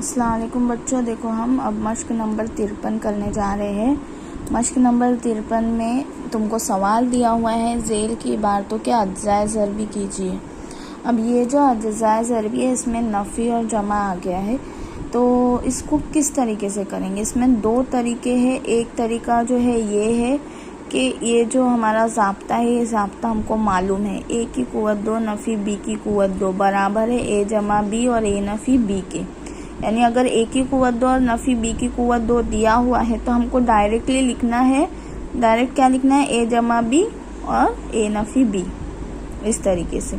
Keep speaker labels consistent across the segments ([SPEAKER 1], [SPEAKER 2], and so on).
[SPEAKER 1] अस्सलाम वालेकुम बच्चों, देखो हम अब मश्क नंबर 53 करने जा रहे हैं। मश्क नंबर 53 में तुमको सवाल दिया हुआ है ज़ेल की इबारतों के अज्जाए ज़रबी कीजिए। अब ये जो अज्जाए ज़रबी है इसमें नफ़ी और जमा आ गया है, तो इसको किस तरीके से करेंगे। इसमें दो तरीके हैं। एक तरीका जो है ये है कि ये जो हमारा ज़ाब्ता है ये ज़ाब्ता हमको मालूम है, ए की कुव्वत 2 नफ़ी बी की कुव्वत 2 बराबर है ए जमा बी और ए नफ़ी बी के। यानी अगर ए की कुव्वत 2 और नफ़ी बी की कुव्वत 2 दिया हुआ है तो हमको डायरेक्टली लिखना है, डायरेक्ट क्या लिखना है, ए जमा बी और ए नफ़ी बी, इस तरीके से।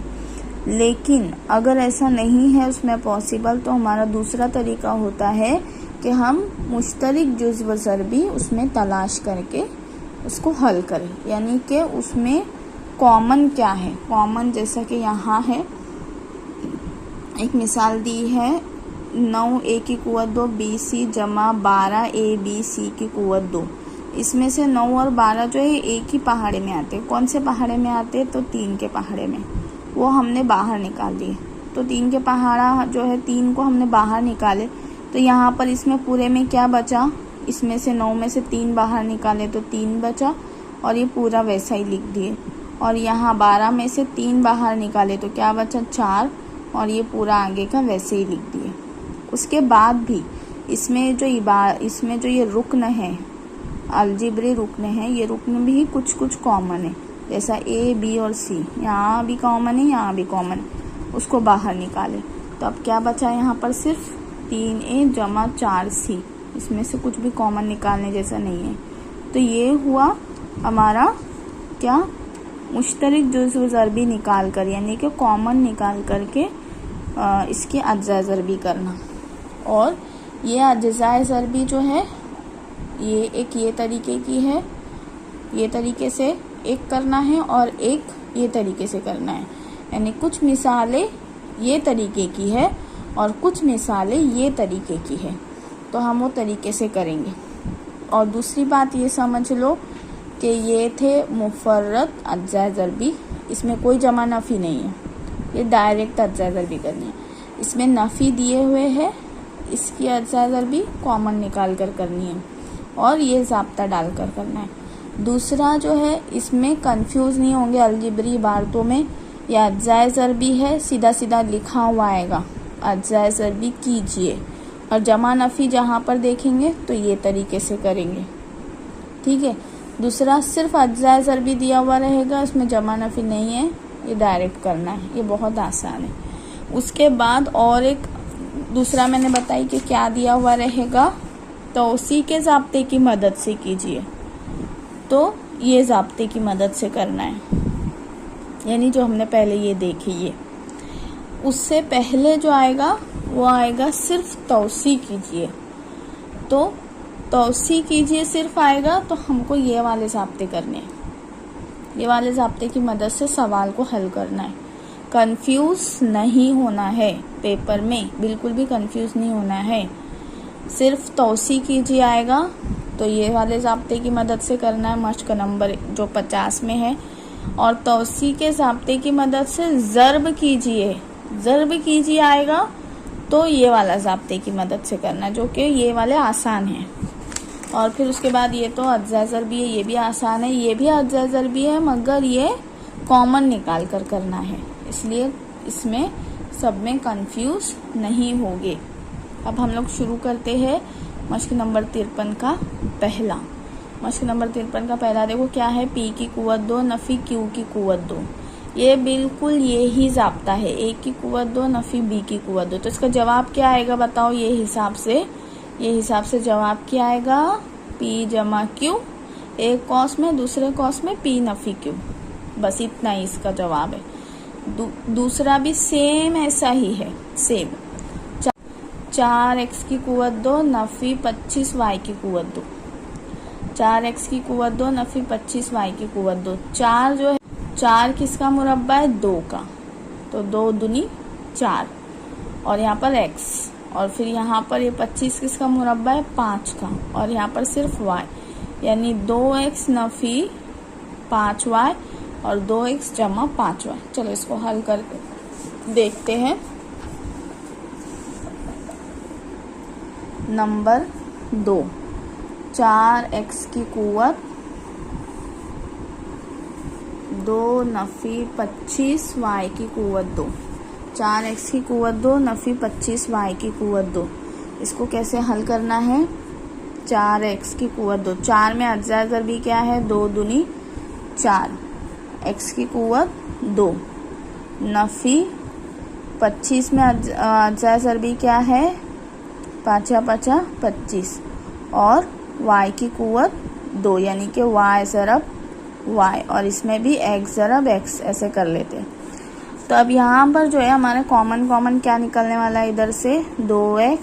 [SPEAKER 1] लेकिन अगर ऐसा नहीं है उसमें पॉसिबल, तो हमारा दूसरा तरीका होता है कि हम मुश्तरिक जुज़्व व ज़रबी उसमें तलाश करके उसको हल करें। यानी कि उसमें कॉमन क्या है, कॉमन जैसा कि यहाँ है, एक मिसाल दी है 9 ए की कुव्वत 2 बी सी जमा 12 ए बी सी की कुव्वत 2। इसमें से 9 और 12 जो है एक ही पहाड़े में आते हैं। कौन से पहाड़े में आते हैं, तो 3 के पहाड़े में, वो हमने बाहर निकाल दिए। तो 3 के पहाड़ा जो है 3 को हमने बाहर निकाले, तो यहाँ पर इसमें पूरे में क्या बचा, इसमें से 9 में से 3 बाहर निकाले तो 3 बचा और ये पूरा वैसा ही लिख दिए। और यहाँ 12 में से 3 बाहर निकाले तो क्या बचा, 4, और ये पूरा आगे का वैसे ही लिख दिए। उसके बाद भी इसमें जो ये रुक्न है, अलजिब्री रुक्न है, ये रुक्न भी कुछ कुछ कॉमन है, जैसा ए बी और सी यहाँ भी कॉमन है, यहाँ भी कॉमन है, उसको बाहर निकाले तो अब क्या बचा यहाँ पर, सिर्फ 3a जमा 4c। इसमें से कुछ भी कॉमन निकालने जैसा नहीं है। तो ये हुआ हमारा क्या, मुश्तरिक जुज़्व व ज़रबी निकाल कर, यानी कि कॉमन निकाल करके इसकी अज्जाए ज़रबी करना। और ये अज्जाए ज़रबी जो है ये एक ये तरीके की है, ये तरीके से एक करना है और एक ये तरीके से करना है। यानी कुछ मिसालें ये तरीके की है और कुछ मिसालें ये तरीके की है, तो हम वो तरीके से करेंगे। और दूसरी बात ये समझ लो कि ये थे मुफर्रद अज्जाए ज़रबी, इसमें कोई जमा नफ़ी नहीं है, ये डायरेक्ट अज्जाए ज़रबी करनी है। इसमें नफ़ी दिए हुए है, इसकी अज्जाए ज़रबी कॉमन निकाल कर करनी है और ये ज़ाब्ता डालकर करना है। दूसरा जो है इसमें कंफ्यूज नहीं होंगे अलजिब्री इबारतों में, यह अज्जाए ज़रबी है, सीधा सीधा लिखा हुआ आएगा अज्जाए ज़रबी कीजिए, और जमा नफ़ी जहाँ पर देखेंगे तो ये तरीके से करेंगे, ठीक है। दूसरा सिर्फ अज्जाए ज़रबी दिया हुआ रहेगा, इसमें जमा नफ़ी नहीं है, ये डायरेक्ट करना है, ये बहुत आसान है। उसके बाद और एक दूसरा मैंने बताई कि क्या दिया हुआ रहेगा, तो उसी के ज़ाब्ते की मदद से कीजिए, तो ये ज़ाब्ते की मदद से करना है, यानी जो हमने पहले ये देखी। ये उससे पहले जो आएगा वो आएगा सिर्फ तौसी कीजिए, तो तौसी कीजिए सिर्फ आएगा, तो हमको ये वाले ज़ाब्ते करने हैं, ये वाले ज़ाब्ते की मदद से सवाल को हल करना है। कंफ्यूज नहीं होना है, पेपर में बिल्कुल भी कंफ्यूज नहीं होना है। सिर्फ तौसी कीजिए आएगा, तो ये वाले ज़ाब्ते की मदद से करना है, मश्क नंबर जो 50 में है। और तौसी के ज़ाब्ते की मदद से ज़र्ब कीजिए आएगा, तो ये वाला ज़ाब्ते की मदद से करना है, जो कि ये वाले आसान हैं। और फिर उसके बाद ये तो अज्जाए ज़रबी है, ये भी आसान है, ये भी अज्जाए ज़रबी है, मगर ये कॉमन निकाल कर करना है, इसलिए इसमें सब में कंफ्यूज नहीं होगे। अब हम लोग शुरू करते हैं मश्क नंबर 53 का पहला। मश्क नंबर 53 का पहला देखो क्या है, पी की कुव्वत 2 नफ़ी क्यू की कुव्वत 2। ये बिल्कुल ये ही ज़ाब्ता है, ए की कुव्वत 2 नफ़ी बी की कुव्वत 2। तो इसका जवाब क्या आएगा बताओ, ये हिसाब से जवाब क्या आएगा, पी जमा क्यू, एक कॉस में दूसरे कॉस में पी नफ़ी क्यू, बस इतना ही इसका जवाब है। दूसरा भी सेम ऐसा ही है, सेम 4x की कुव्वत 2 नफ़ी 25y की कुव्वत 2, 4x की कुव्वत 2 नफ़ी 25y की कुव्वत 2। 4 जो है, 4 किसका मुरब्बा है, 2 का, तो 2 दूनी 4, और यहाँ पर x, और फिर यहाँ पर ये 25 किसका मुरब्बा है, 5 का, और यहाँ पर सिर्फ y, यानी 2x नफ़ी 5y और 2x जमा 5y। चलो इसको हल करके देखते हैं। नंबर 2, 4x की कुव्वत 2 नफ़ी 25y की कुव्वत 2। 4x की कुव्वत 2 नफ़ी 25y की कुव्वत 2। इसको कैसे हल करना है? 4x की कुव्वत 2, 4 में अज्जा ज़रबी क्या है? 2 दूनी 4, x की कुव्वत 2 नफ़ी 25 में अज्जा ज़रबी क्या है? 5 5 25 और y की कुव्वत 2 यानी कि y ज़रब y, और इसमें भी x ज़रब x ऐसे कर लेते हैं। तो अब यहाँ पर जो है हमारा कॉमन क्या निकलने वाला है? इधर से 2x,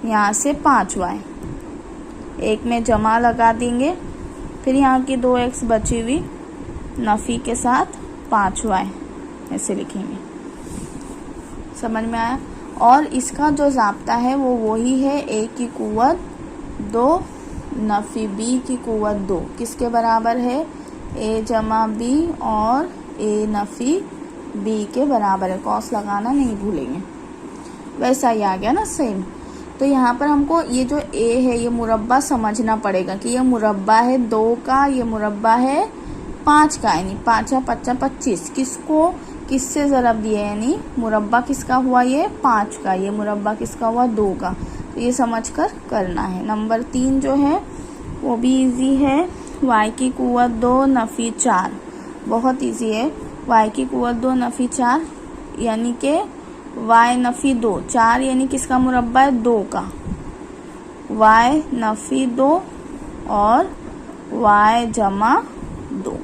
[SPEAKER 1] यहाँ से 5y, एक में जमा लगा देंगे, फिर यहाँ की 2x बची हुई नफ़ी के साथ 5y ऐसे लिखेंगे। समझ में आया? और इसका जो ज़ाब्ता है वो वही है, a की कुव्वत 2 नफ़ी b की कुव्वत 2 किसके बराबर है? a जमा b और a नफ़ी b के बराबर है। कॉस लगाना नहीं भूलेंगे। वैसा ही आ गया ना सेम। तो यहाँ पर हमको ये जो a है ये मुरब्बा समझना पड़ेगा कि ये मुरब्बा है 2 का, ये मुरब्बा है 5 का, यानी 5 5 25। किसको किससे ज़रब दिया, यानी मुरब्बा किसका हुआ? ये 5 का, ये मुरब्बा किसका हुआ? 2 का। तो ये समझकर करना है। नंबर 3 जो है वो भी इजी है, y की कुव्वत 2 नफ़ी 4, बहुत इजी है। y की कुव्वत 2 नफ़ी 4 यानी कि y नफ़ी 2, 4 यानी किसका मुरब्बा है? 2 का, y नफ़ी 2 और y जमा 2।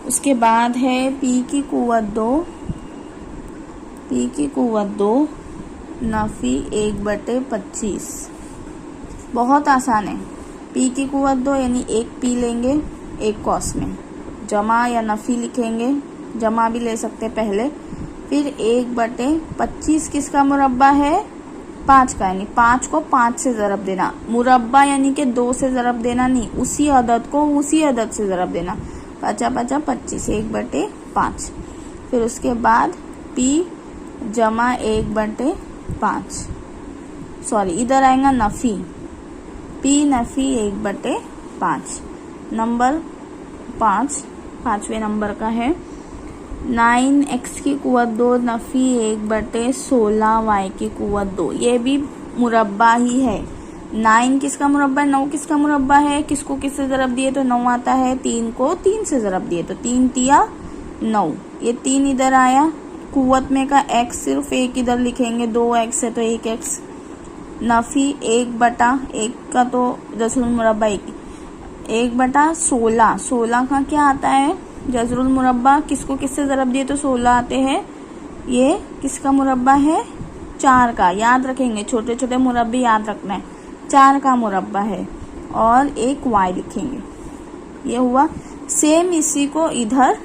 [SPEAKER 1] उसके बाद है p की कुव्वत 2, p की कुव्वत 2 नफ़ी 1/25। बहुत आसान है। p की कुव्वत 2 यानी एक p लेंगे, एक कॉस में जमा या नफ़ी लिखेंगे, जमा भी ले सकते पहले, फिर 1/25 किसका मुरब्बा है? 5 का, यानी 5 को 5 से ज़रब देना। मुरब्बा यानी कि 2 से ज़रब देना नहीं, उसी अदद को उसी अदद से ज़रब देना। 5 5 25, 1/5। फिर उसके बाद p जमा 1/5, सॉरी इधर आएगा नफ़ी, p नफ़ी 1/5। नंबर 5, 5वें नंबर का है 9x की कुव्वत 2 नफ़ी 1/16y की कुव्वत 2। ये भी मुरब्बा ही है। 9 किसका मुरब्बा है? 9 किसका मुरब्बा है? किसको किससे ज़रब दिए तो 9 आता है, 3 को 3 से ज़रब दिए तो 3 तिया 9, ये 3 इधर आया। कुव्वत में का x सिर्फ एक इधर लिखेंगे, 2x है तो 1x। नफ़ी 1/1 का तो जज़रुल मुरब्बा 1/16, 16 का क्या आता है? जज़रुल मुरब्बा। किसको किससे ज़रब दिए तो 16 आते हैं। ये किसका मुरब्बा है? 4 का। याद रखेंगे, छोटे छोटे मुरब्बे याद रखना है। 4 का मुरब्बा है और एक y लिखेंगे। ये हुआ। सेम इसी को इधर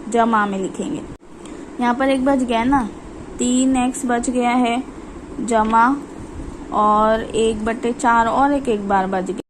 [SPEAKER 1] जमा में लिखेंगे। यहाँ पर एक बच गया ना, 3x बच गया है जमा, और 1/4 और एक बार बच गया।